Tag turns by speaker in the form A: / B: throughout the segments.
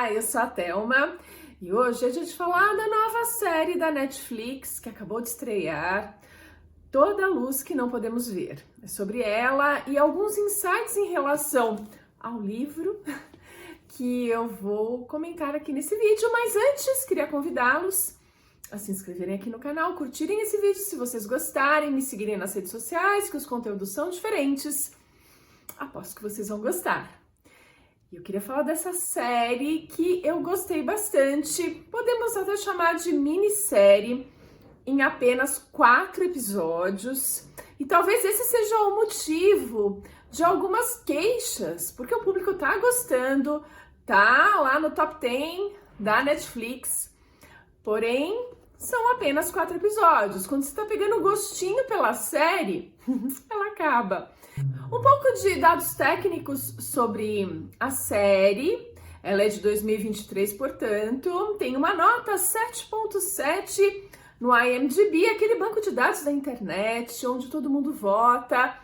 A: Olá, eu sou a Thelma e hoje é dia de falar da nova série da Netflix que acabou de estrear, Toda a Luz que Não Podemos Ver. É sobre ela e alguns insights em relação ao livro que eu vou comentar aqui nesse vídeo, mas antes queria convidá-los a se inscreverem aqui no canal, curtirem esse vídeo se vocês gostarem, me seguirem nas redes sociais, que os conteúdos são diferentes. Aposto que vocês vão gostar. Eu queria falar dessa série que eu gostei bastante, podemos até chamar de minissérie, em apenas 4 episódios. E talvez esse seja o motivo de algumas queixas, porque o público tá gostando, tá lá no top 10 da Netflix. Porém, são apenas 4 episódios. Quando você tá pegando gostinho pela série, ela acaba. Um pouco de dados técnicos sobre a série. Ela é de 2023, portanto, tem uma nota 7.7 no IMDb, aquele banco de dados da internet, onde todo mundo vota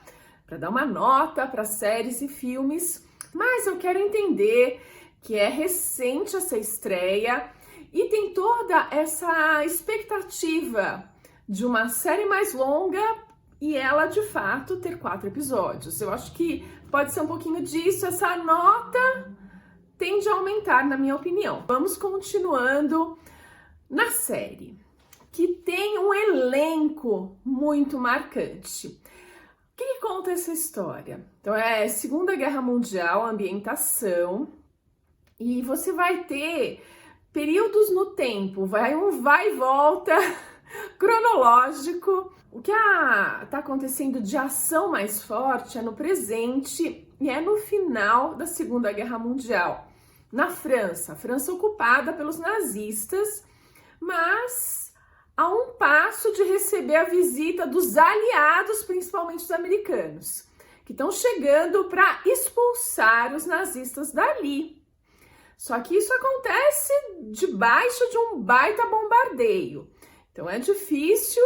A: para dar uma nota para séries e filmes. Mas eu quero entender que é recente essa estreia e tem toda essa expectativa de uma série mais longa e ela, de fato, ter 4 episódios. Eu acho que pode ser um pouquinho disso. Essa nota tende a aumentar, na minha opinião. Vamos continuando na série, que tem um elenco muito marcante. O que conta essa história? Então, é Segunda Guerra Mundial, ambientação, e você vai ter períodos no tempo, vai e volta cronológico. O que está acontecendo de ação mais forte é no presente e é no final da Segunda Guerra Mundial. Na França, a França ocupada pelos nazistas, mas a um passo de receber a visita dos aliados, principalmente os americanos, que estão chegando para expulsar os nazistas dali. Só que isso acontece debaixo de um baita bombardeio. Então é difícil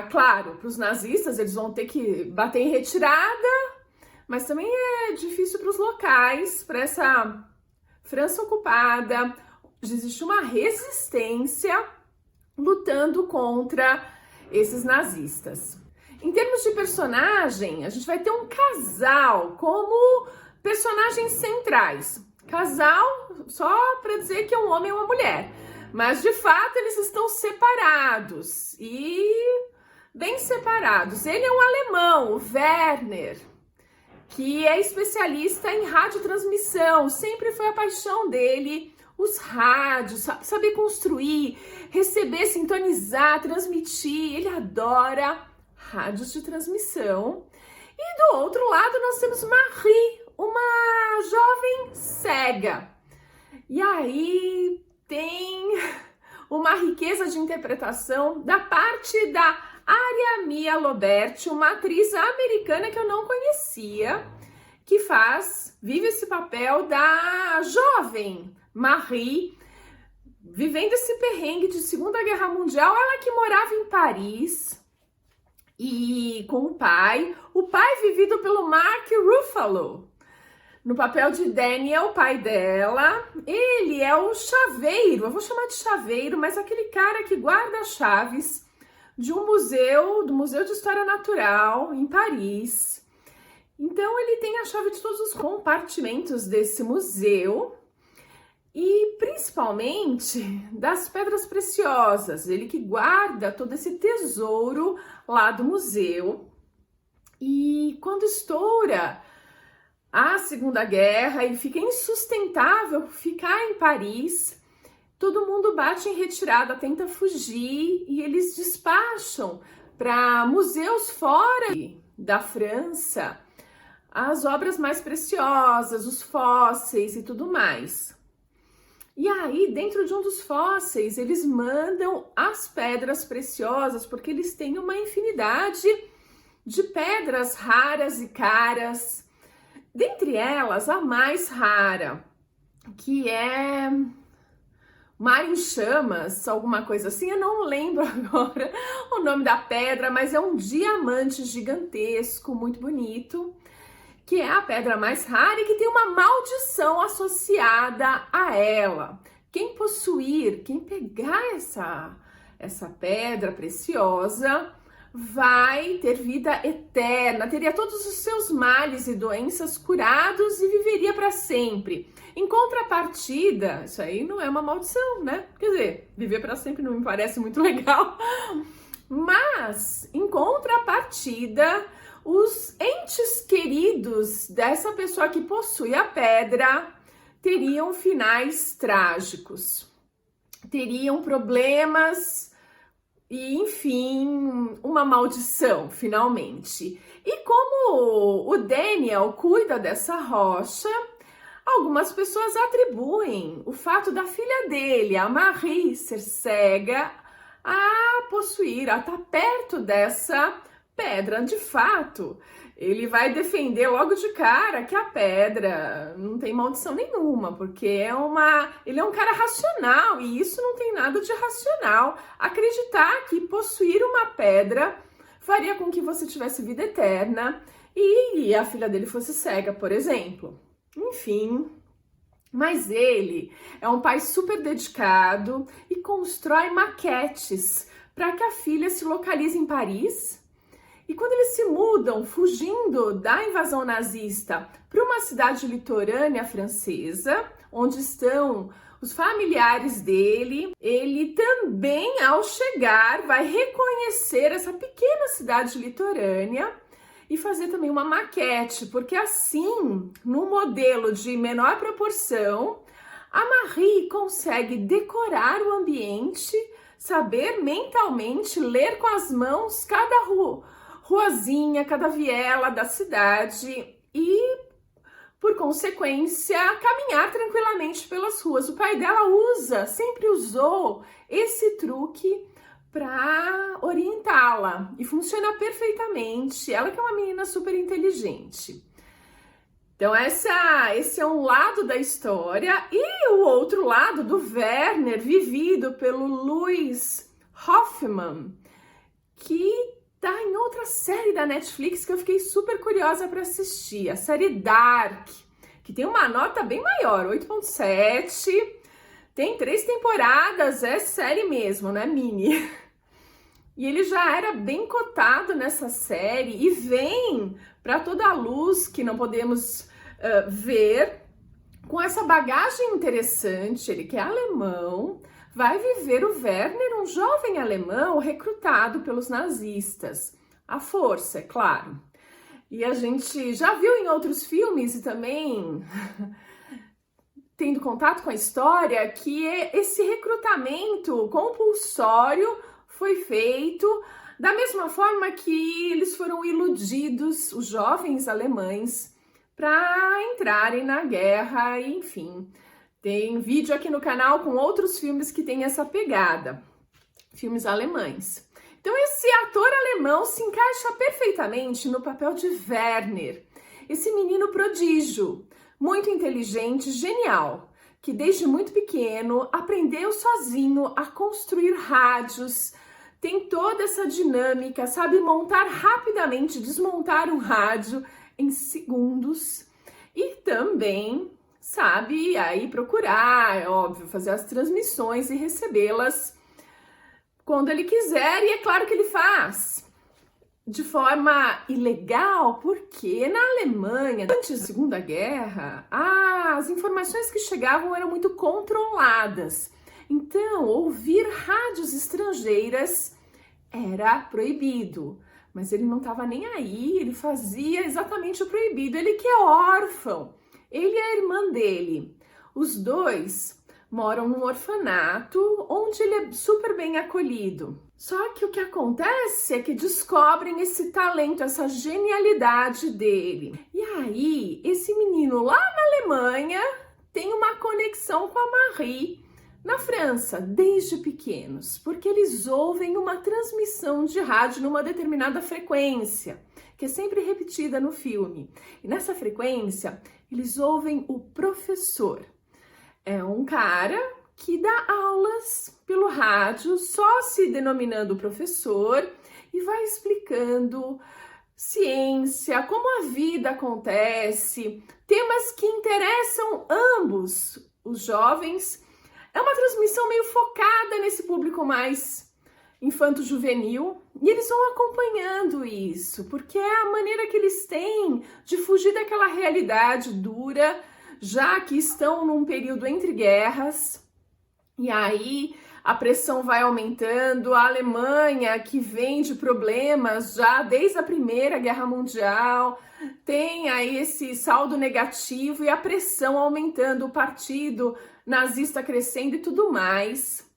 A: claro, para os nazistas, eles vão ter que bater em retirada, mas também é difícil para os locais, para essa França ocupada. Existe uma resistência lutando contra esses nazistas. Em termos de personagem, a gente vai ter um casal como personagens centrais. Casal, só para dizer que é um homem e uma mulher. Mas, de fato, eles estão separados e bem separados. Ele é um alemão, o Werner, que é especialista em radiotransmissão. Sempre foi a paixão dele, os rádios, saber construir, receber, sintonizar, transmitir. Ele adora rádios de transmissão. E do outro lado nós temos Marie, uma jovem cega. E aí tem uma riqueza de interpretação da parte da Aria Mia Loberti, uma atriz americana que eu não conhecia, que vive esse papel da jovem Marie, vivendo esse perrengue de Segunda Guerra Mundial. Ela que morava em Paris e com o pai vivido pelo Mark Ruffalo, no papel de Daniel, pai dela. Ele é o chaveiro, eu vou chamar de chaveiro, mas aquele cara que guarda as chaves de um museu, do Museu de História Natural, em Paris. Então, ele tem a chave de todos os compartimentos desse museu e, principalmente, das pedras preciosas. Ele que guarda todo esse tesouro lá do museu. E quando estoura a Segunda Guerra e fica insustentável ficar em Paris, todo mundo bate em retirada, tenta fugir e eles despacham para museus fora da França as obras mais preciosas, os fósseis e tudo mais. E aí, dentro de um dos fósseis, eles mandam as pedras preciosas, porque eles têm uma infinidade de pedras raras e caras. Dentre elas, a mais rara, que é Mar em Chamas, alguma coisa assim, eu não lembro agora o nome da pedra, mas é um diamante gigantesco, muito bonito, que é a pedra mais rara e que tem uma maldição associada a ela. Quem possuir, quem pegar essa pedra preciosa, vai ter vida eterna, teria todos os seus males e doenças curados e viveria para sempre. Em contrapartida, isso aí não é uma maldição, né? Quer dizer, viver para sempre não me parece muito legal. Mas, em contrapartida, os entes queridos dessa pessoa que possui a pedra teriam finais trágicos, teriam problemas e, enfim, uma maldição, finalmente. E como o Daniel cuida dessa rocha, algumas pessoas atribuem o fato da filha dele, a Marie, ser cega, a possuir, a estar perto dessa pedra. De fato, ele vai defender logo de cara que a pedra não tem maldição nenhuma, porque ele é um cara racional e isso não tem nada de racional. Acreditar que possuir uma pedra faria com que você tivesse vida eterna e a filha dele fosse cega, por exemplo. Enfim, mas ele é um pai super dedicado e constrói maquetes para que a filha se localize em Paris. E quando eles se mudam, fugindo da invasão nazista, para uma cidade litorânea francesa, onde estão os familiares dele, ele também, ao chegar, vai reconhecer essa pequena cidade litorânea e fazer também uma maquete, porque assim, no modelo de menor proporção, a Marie consegue decorar o ambiente, saber mentalmente, ler com as mãos cada ruazinha, cada viela da cidade e, por consequência, caminhar tranquilamente pelas ruas. O pai dela sempre usou esse truque para orientá-la e funciona perfeitamente. Ela que é uma menina super inteligente. Então esse é um lado da história e o outro lado do Werner, vivido pelo Louis Hoffmann, que tá em outra série da Netflix que eu fiquei super curiosa para assistir, a série Dark, que tem uma nota bem maior, 8.7, tem 3 temporadas, é série mesmo, né, mini. E ele já era bem cotado nessa série e vem para toda a luz que não podemos ver, com essa bagagem interessante. Ele que é alemão, vai viver o Werner, um jovem alemão recrutado pelos nazistas. À força, é claro. E a gente já viu em outros filmes e também tendo contato com a história que esse recrutamento compulsório foi feito da mesma forma que eles foram iludidos, os jovens alemães, para entrarem na guerra, enfim. Tem vídeo aqui no canal com outros filmes que tem essa pegada, filmes alemães. Então esse ator alemão se encaixa perfeitamente no papel de Werner, esse menino prodígio, muito inteligente, genial, que desde muito pequeno aprendeu sozinho a construir rádios, tem toda essa dinâmica, sabe montar rapidamente, desmontar um rádio em segundos e também sabe aí procurar, é óbvio, fazer as transmissões e recebê-las quando ele quiser, e é claro que ele faz de forma ilegal, porque na Alemanha, antes da Segunda Guerra, as informações que chegavam eram muito controladas. Então, ouvir rádios estrangeiras era proibido. Mas ele não estava nem aí, ele fazia exatamente o proibido. Ele que é órfão, ele e a irmã dele. Os dois moram num orfanato onde ele é super bem acolhido. Só que o que acontece é que descobrem esse talento, essa genialidade dele. E aí, esse menino lá na Alemanha tem uma conexão com a Marie na França, desde pequenos, porque eles ouvem uma transmissão de rádio numa determinada frequência, que é sempre repetida no filme. E nessa frequência, eles ouvem o professor. É um cara que dá aulas pelo rádio, só se denominando professor, e vai explicando ciência, como a vida acontece, temas que interessam ambos os jovens. É uma transmissão meio focada nesse público mais infanto-juvenil, e eles vão acompanhando isso, porque é a maneira que eles têm de fugir daquela realidade dura, já que estão num período entre guerras, e aí a pressão vai aumentando. A Alemanha, que vem de problemas já desde a Primeira Guerra Mundial, tem aí esse saldo negativo e a pressão aumentando, o partido nazista crescendo e tudo mais.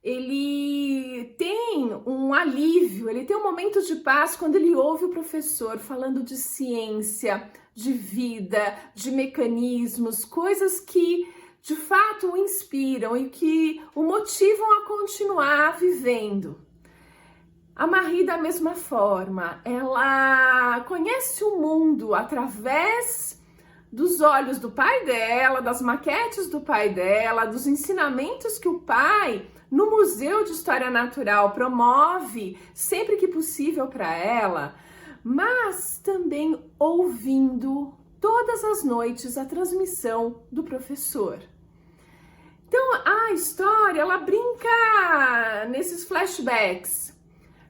A: Ele tem um alívio, ele tem um momento de paz quando ele ouve o professor falando de ciência, de vida, de mecanismos, coisas que de fato o inspiram e que o motivam a continuar vivendo. A Marie, da mesma forma, ela conhece o mundo através dos olhos do pai dela, das maquetes do pai dela, dos ensinamentos que o pai, no Museu de História Natural, promove sempre que possível para ela, mas também ouvindo todas as noites a transmissão do professor. Então a história, ela brinca nesses flashbacks.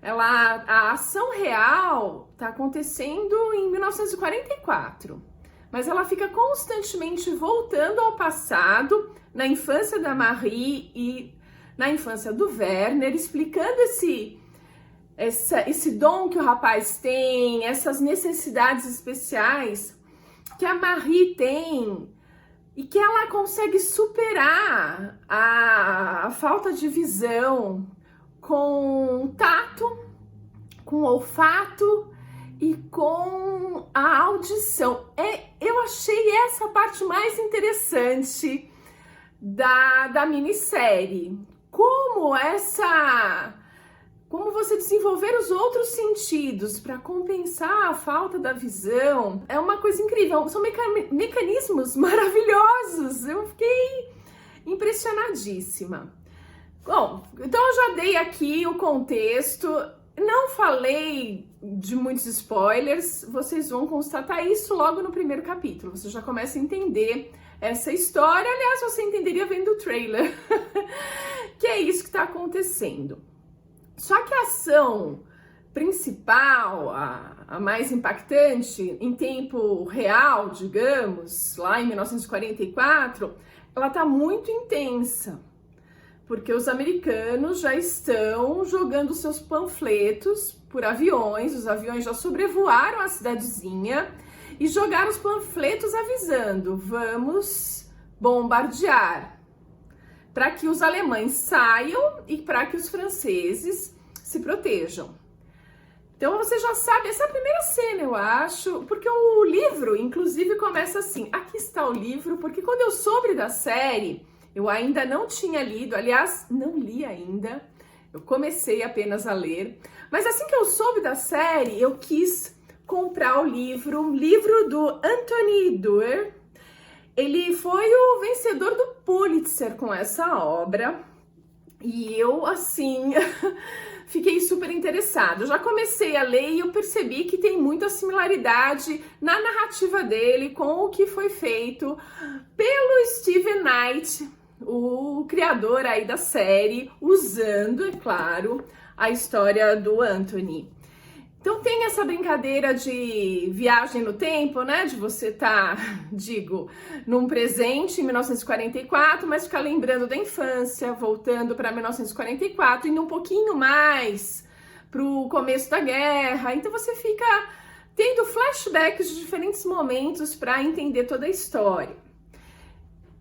A: A ação real está acontecendo em 1944, mas ela fica constantemente voltando ao passado, na infância da Marie e na infância do Werner, explicando esse dom que o rapaz tem, essas necessidades especiais que a Marie tem e que ela consegue superar a falta de visão com tato, com olfato e com a audição. Eu achei essa parte mais interessante da minissérie. Como você desenvolver os outros sentidos para compensar a falta da visão é uma coisa incrível. São mecanismos maravilhosos. Eu fiquei impressionadíssima. Bom, então eu já dei aqui o contexto. Não falei de muitos spoilers. Vocês vão constatar isso logo no primeiro capítulo. Você já começa a entender essa história. Aliás, você entenderia vendo o trailer. Que é isso que está acontecendo. Só que a ação principal, a mais impactante, em tempo real, digamos, lá em 1944, ela está muito intensa, porque os americanos já estão jogando seus panfletos por aviões, os aviões já sobrevoaram a cidadezinha e jogaram os panfletos avisando: vamos bombardear, para que os alemães saiam e para que os franceses se protejam. Então você já sabe, essa é a primeira cena, eu acho, porque o livro, inclusive, começa assim. Aqui está o livro, porque quando eu soube da série, eu ainda não tinha lido, aliás, não li ainda, eu comecei apenas a ler, mas assim que eu soube da série, eu quis comprar o livro do Anthony Doerr. Ele foi o vencedor do Pulitzer com essa obra e eu, assim, fiquei super interessada. Eu já comecei a ler e eu percebi que tem muita similaridade na narrativa dele com o que foi feito pelo Steven Knight, o criador aí da série, usando, é claro, a história do Anthony. Então tem essa brincadeira de viagem no tempo, né? De você num presente em 1944, mas ficar lembrando da infância, voltando para 1944, indo um pouquinho mais para o começo da guerra. Então você fica tendo flashbacks de diferentes momentos para entender toda a história.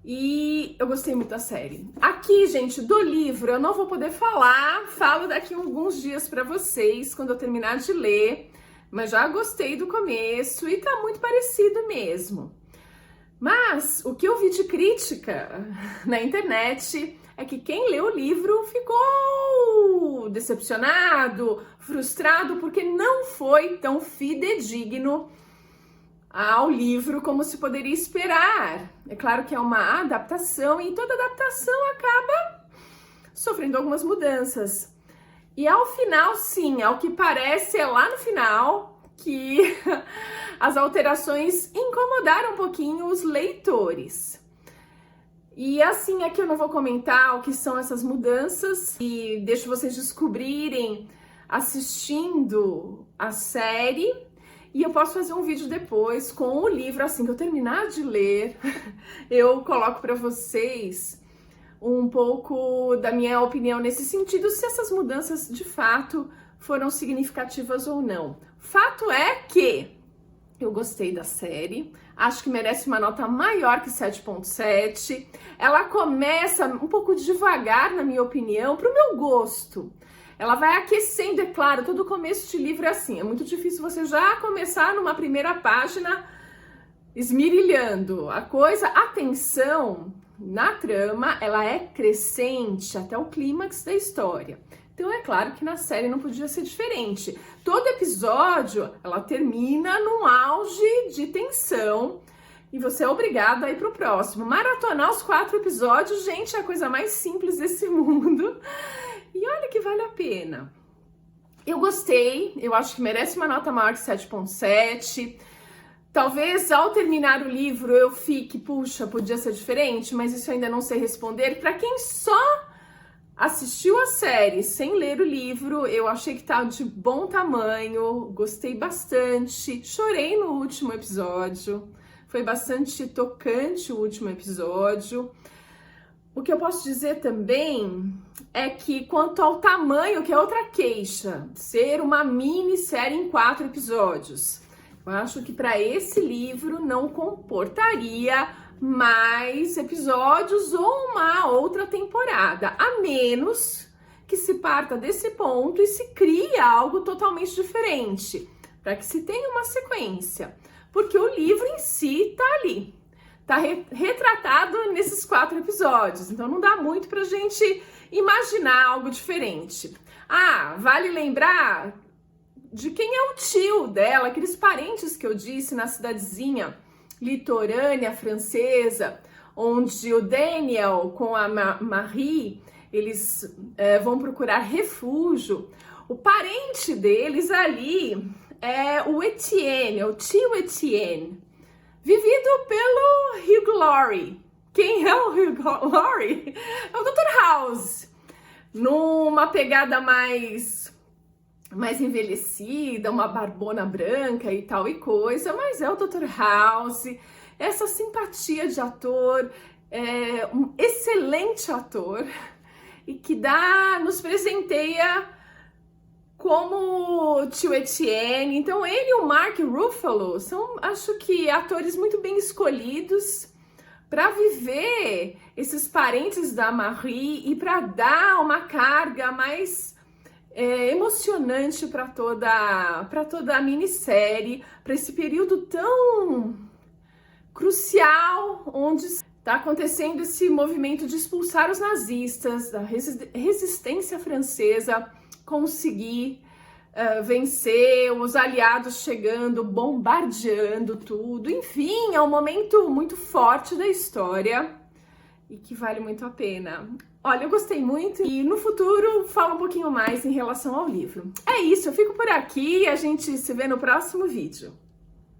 A: E eu gostei muito da série. Aqui, gente, do livro eu não vou poder falar, falo daqui a alguns dias para vocês, quando eu terminar de ler, mas já gostei do começo e tá muito parecido mesmo. Mas o que eu vi de crítica na internet é que quem leu o livro ficou decepcionado, frustrado, porque não foi tão fidedigno ao livro como se poderia esperar. É claro que é uma adaptação e toda adaptação acaba sofrendo algumas mudanças. E ao final, sim, ao que parece, é lá no final, que as alterações incomodaram um pouquinho os leitores. E assim, aqui eu não vou comentar o que são essas mudanças e deixo vocês descobrirem assistindo a série. E eu posso fazer um vídeo depois com o livro, assim que eu terminar de ler, eu coloco para vocês um pouco da minha opinião nesse sentido, se essas mudanças de fato foram significativas ou não. Fato é que eu gostei da série, acho que merece uma nota maior que 7.7. Ela começa um pouco devagar, na minha opinião, pro meu gosto. Ela vai aquecendo, é claro, todo começo de livro é assim, é muito difícil você já começar numa primeira página esmirilhando a coisa. A tensão na trama, ela é crescente até o clímax da história. Então é claro que na série não podia ser diferente. Todo episódio, ela termina num auge de tensão e você é obrigado a ir pro próximo. Maratonar os 4 episódios, gente, é a coisa mais simples desse mundo. E olha que vale a pena. Eu gostei, eu acho que merece uma nota maior que 7.7. Talvez ao terminar o livro eu fique, puxa, podia ser diferente, mas isso eu ainda não sei responder. Para quem só assistiu a série sem ler o livro, eu achei que tá de bom tamanho, gostei bastante, chorei no último episódio, foi bastante tocante o último episódio. O que eu posso dizer também é que quanto ao tamanho, que é outra queixa, ser uma minissérie em 4 episódios, eu acho que para esse livro não comportaria mais episódios ou uma outra temporada, a menos que se parta desse ponto e se crie algo totalmente diferente, para que se tenha uma sequência, porque o livro em si tá ali. Tá retratado nesses 4 episódios, então não dá muito pra gente imaginar algo diferente. Ah, vale lembrar de quem é o tio dela, aqueles parentes que eu disse na cidadezinha litorânea francesa, onde o Daniel com a Marie, eles vão procurar refúgio. O parente deles ali é o Etienne, o tio Etienne, vivido pelo Hugh Laurie. Quem é o Hugh Laurie? É o Dr. House. Numa pegada mais envelhecida, uma barbona branca e tal e coisa, mas é o Dr. House. Essa simpatia de ator, um excelente ator e que nos presenteia como tio Etienne. Então ele e o Mark Ruffalo são, acho que, atores muito bem escolhidos para viver esses parentes da Marie e para dar uma carga mais emocionante para toda a minissérie, para esse período tão crucial onde está acontecendo esse movimento de expulsar os nazistas, da resistência francesa conseguir vencer, os aliados chegando, bombardeando tudo. Enfim, é um momento muito forte da história e que vale muito a pena. Olha, eu gostei muito e no futuro falo um pouquinho mais em relação ao livro. É isso, eu fico por aqui e a gente se vê no próximo vídeo.